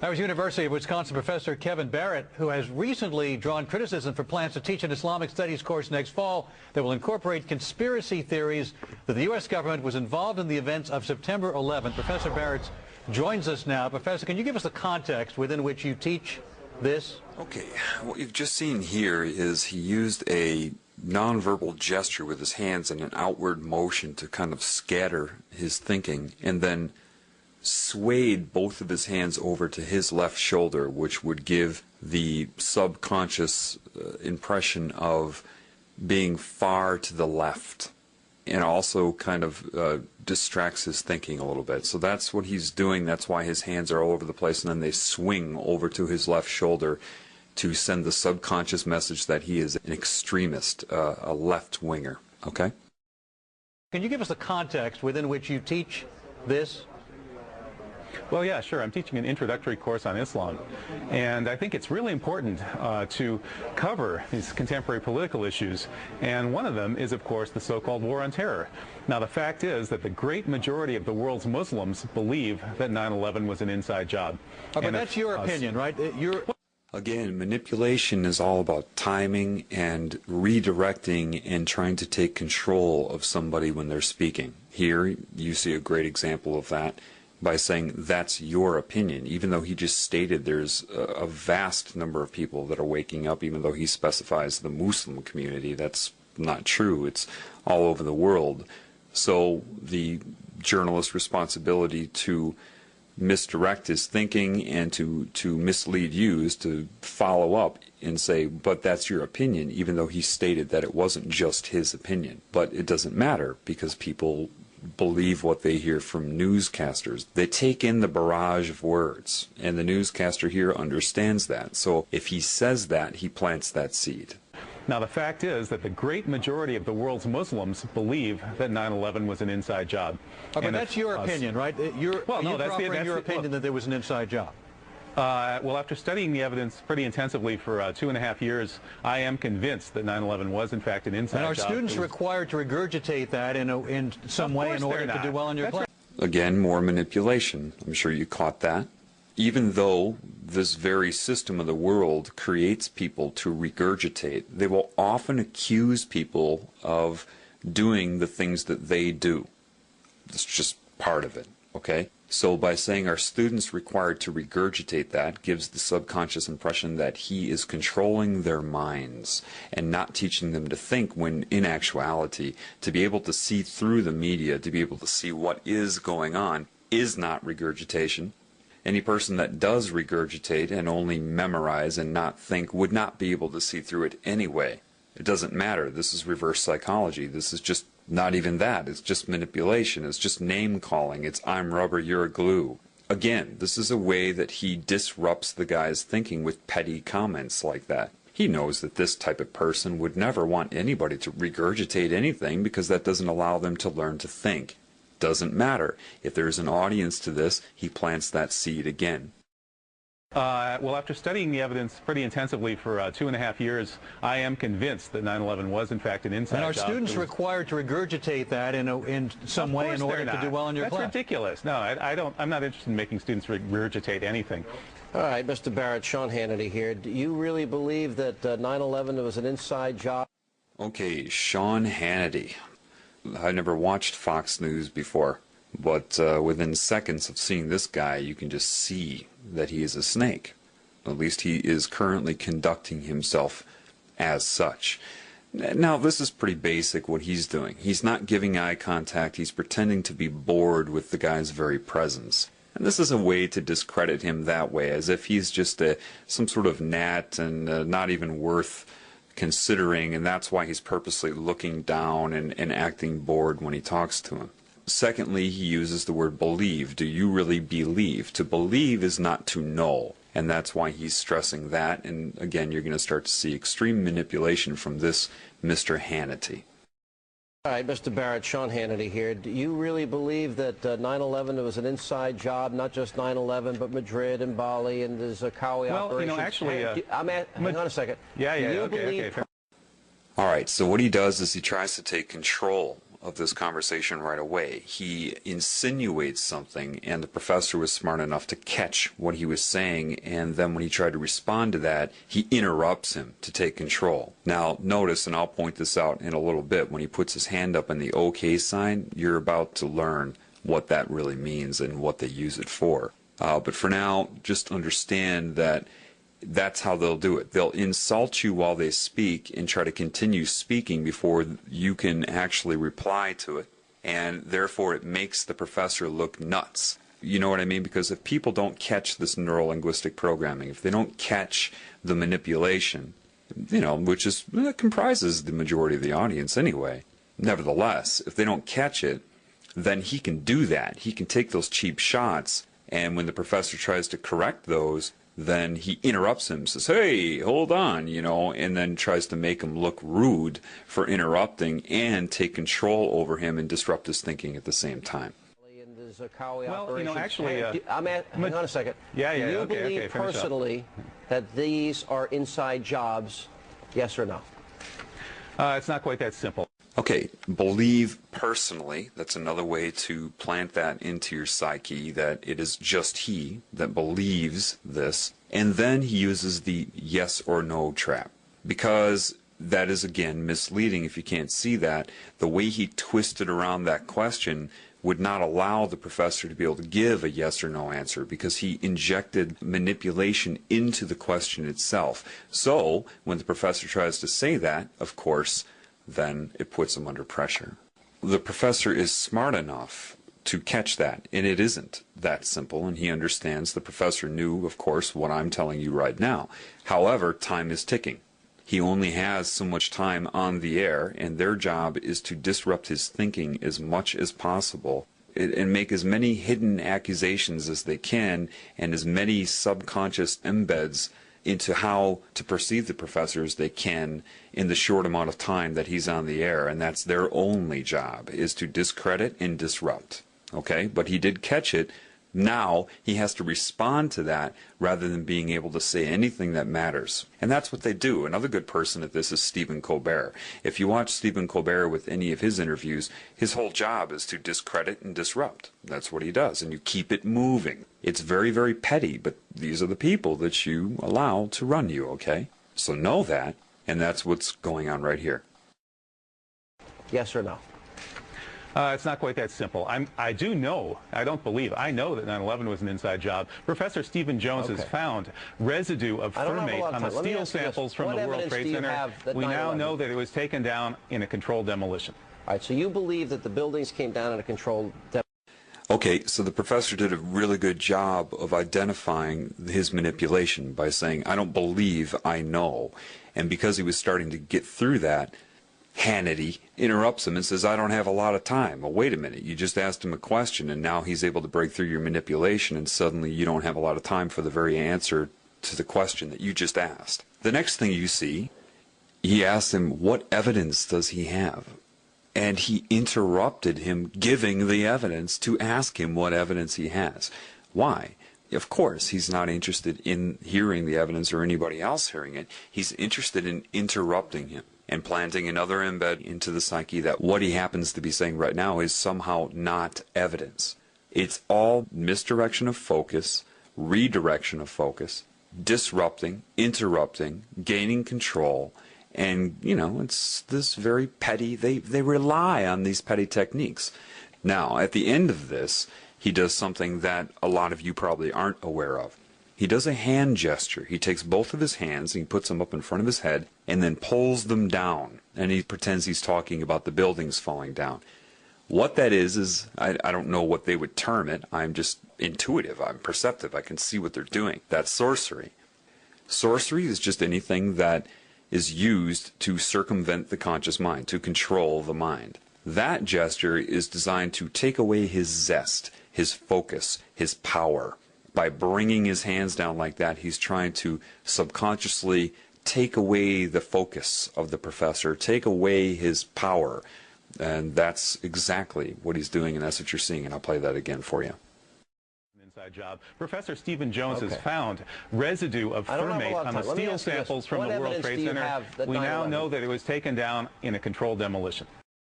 That was University of Wisconsin professor Kevin Barrett, who has recently drawn criticism for plans to teach an Islamic studies course next fall that will incorporate conspiracy theories that the U.S. government was involved in the events of September 11th. Professor Barrett joins us now. Professor, can you give us the context within which you teach this? Okay, what you've just seen here is he used a nonverbal gesture with his hands and an outward motion to kind of scatter his thinking, and then swayed both of his hands over to his left shoulder, which would give the subconscious impression of being far to the left, and also kind of distracts his thinking a little bit. So that's what he's doing. That's why his hands are all over the place, and then they swing over to his left shoulder to send the subconscious message that he is an extremist, a left-winger. Okay? Can you give us the context within which you teach this? Well, yeah, sure. I'm teaching an introductory course on Islam, and I think it's really important to cover these contemporary political issues, and one of them is, of course, the so-called war on terror. Now, the fact is that the great majority of the world's Muslims believe that 9/11 was an inside job. Oh, but that's your opinion, right? Again, manipulation is all about timing and redirecting and trying to take control of somebody when they're speaking. Here, you see a great example of that by saying that's your opinion, even though he just stated there's a vast number of people that are waking up, even though he specifies the Muslim community. That's not true. It's all over the world. So the journalist's responsibility to misdirect his thinking and to mislead you is to follow up and say, but that's your opinion, even though he stated that it wasn't just his opinion. But it doesn't matter, because people believe what they hear from newscasters. They take in the barrage of words, and the newscaster here understands that. So if he says that, he plants that seed. Now, the fact is that the great majority of the world's Muslims believe that 9/11 was an inside job. Oh, but that's your opinion, right? You're offering your opinion that there was an inside job. Well, after studying the evidence pretty intensively for 2.5 years, I am convinced that 9/11 was, in fact, an inside job. And are students required to regurgitate that in some way in order to do well in your class? Again, more manipulation. I'm sure you caught that. Even though this very system of the world creates people to regurgitate, they will often accuse people of doing the things that they do. That's just part of it, okay? So by saying our students required to regurgitate that gives the subconscious impression that he is controlling their minds and not teaching them to think, when in actuality, to be able to see through the media, to be able to see what is going on, is not regurgitation. Any person that does regurgitate and only memorize and not think would not be able to see through it anyway. It doesn't matter. This is reverse psychology. This is just not even that. It's just manipulation. It's just name calling. It's I'm rubber, you're glue. Again, this is a way that he disrupts the guy's thinking with petty comments like that. He knows that this type of person would never want anybody to regurgitate anything, because that doesn't allow them to learn to think. Doesn't matter. If there's an audience to this, he plants that seed again. Well, after studying the evidence pretty intensively for 2.5 years, I am convinced that 9/11 was, in fact, an inside job. And are students required to regurgitate that in some way in order to do well in your class? That's ridiculous. No, I'm not interested in making students regurgitate anything. All right, Mr. Barrett, Sean Hannity here. Do you really believe that 9/11 was an inside job? Okay, Sean Hannity. I never watched Fox News before, but within seconds of seeing this guy, you can just see that he is a snake. At least he is currently conducting himself as such. Now, this is pretty basic what he's doing. He's not giving eye contact. He's pretending to be bored with the guy's very presence. And this is a way to discredit him that way, as if he's just some sort of gnat and not even worth considering, and that's why he's purposely looking down and acting bored when he talks to him. Secondly, he uses the word believe. Do you really believe? To believe is not to know, and that's why he's stressing that. And again, you're going to start to see extreme manipulation from this Mr. Hannity. All right, Mr. Barrett, Sean Hannity here. Do you really believe that 9/11 was an inside job, not just 9/11, but Madrid and Bali and the Zarqawi operation? Well, you know, actually... hang on a second. Okay. Fair. All right, so what he does is he tries to take control of this conversation right away. He insinuates something, and the professor was smart enough to catch what he was saying, and then when he tried to respond to that, he interrupts him to take control. Now, notice, and I'll point this out in a little bit, when he puts his hand up in the OK sign, you're about to learn what that really means and what they use it for. But for now, just understand that that's how they'll do it. They'll insult you while they speak and try to continue speaking before you can actually reply to it. And therefore, it makes the professor look nuts. You know what I mean? Because if people don't catch this neuro-linguistic programming, if they don't catch the manipulation, you know, which is comprises the majority of the audience anyway, nevertheless, if they don't catch it, then he can do that. He can take those cheap shots, and when the professor tries to correct those, then he interrupts him, says, hey, hold on, you know, and then tries to make him look rude for interrupting and take control over him and disrupt his thinking at the same time. Well, you know, actually... hang on a second. Yeah, Do you okay, believe personally that these are inside jobs, yes or no? It's not quite that simple. Okay, believe personally, that's another way to plant that into your psyche, that it is just he that believes this, and then he uses the yes or no trap, because that is, again, misleading if you can't see that. The way he twisted around that question would not allow the professor to be able to give a yes or no answer, because he injected manipulation into the question itself. So, when the professor tries to say that, of course, then it puts him under pressure. The professor is smart enough to catch that, and it isn't that simple, and he understands. The professor knew, of course, what I'm telling you right now. However, time is ticking. He only has so much time on the air, and their job is to disrupt his thinking as much as possible and make as many hidden accusations as they can and as many subconscious embeds into how to perceive the professor as they can in the short amount of time that he's on the air, and that's their only job, is to discredit and disrupt. Okay? But he did catch it. Now he has to respond to that rather than being able to say anything that matters. And that's what they do. Another good person at this is Stephen Colbert. If you watch Stephen Colbert with any of his interviews, his whole job is to discredit and disrupt. That's what he does. And you keep it moving. It's very, very petty, but these are the people that you allow to run you, okay? So know that, and that's what's going on right here. Yes or no? It's not quite that simple. I do know, I don't believe, I know that 9/11 was an inside job. Professor Stephen Jones has found residue of fermate on the steel samples from the World Trade Center. We now know that it was taken down in a controlled demolition. All right, so you believe that the buildings came down in a controlled demolition? Okay, so the professor did a really good job of identifying his manipulation by saying, I don't believe, I know. And because he was starting to get through that, Hannity interrupts him and says, I don't have a lot of time. Well, wait a minute. You just asked him a question, and now he's able to break through your manipulation, and suddenly you don't have a lot of time for the very answer to the question that you just asked. The next thing you see, he asked him, what evidence does he have? And he interrupted him giving the evidence to ask him what evidence he has. Why? Of course, he's not interested in hearing the evidence or anybody else hearing it. He's interested in interrupting him and planting another embed into the psyche that what he happens to be saying right now is somehow not evidence. It's all misdirection of focus, redirection of focus, disrupting, interrupting, gaining control, and, you know, it's this very petty, they rely on these petty techniques. Now, at the end of this, he does something that a lot of you probably aren't aware of. He does a hand gesture. He takes both of his hands and he puts them up in front of his head and then pulls them down. And he pretends he's talking about the buildings falling down. What that is I don't know what they would term it. I'm just intuitive. I'm perceptive. I can see what they're doing. That's sorcery. Sorcery is just anything that is used to circumvent the conscious mind, to control the mind. That gesture is designed to take away his zest, his focus, his power. By bringing his hands down like that, he's trying to subconsciously take away the focus of the professor, take away his power. And that's exactly what he's doing, and that's what you're seeing, and I'll play that again for you. Inside job. Professor Stephen Jones has found residue of fermate on the steel samples from the World Trade Center. We now know that it was taken down in a controlled demolition.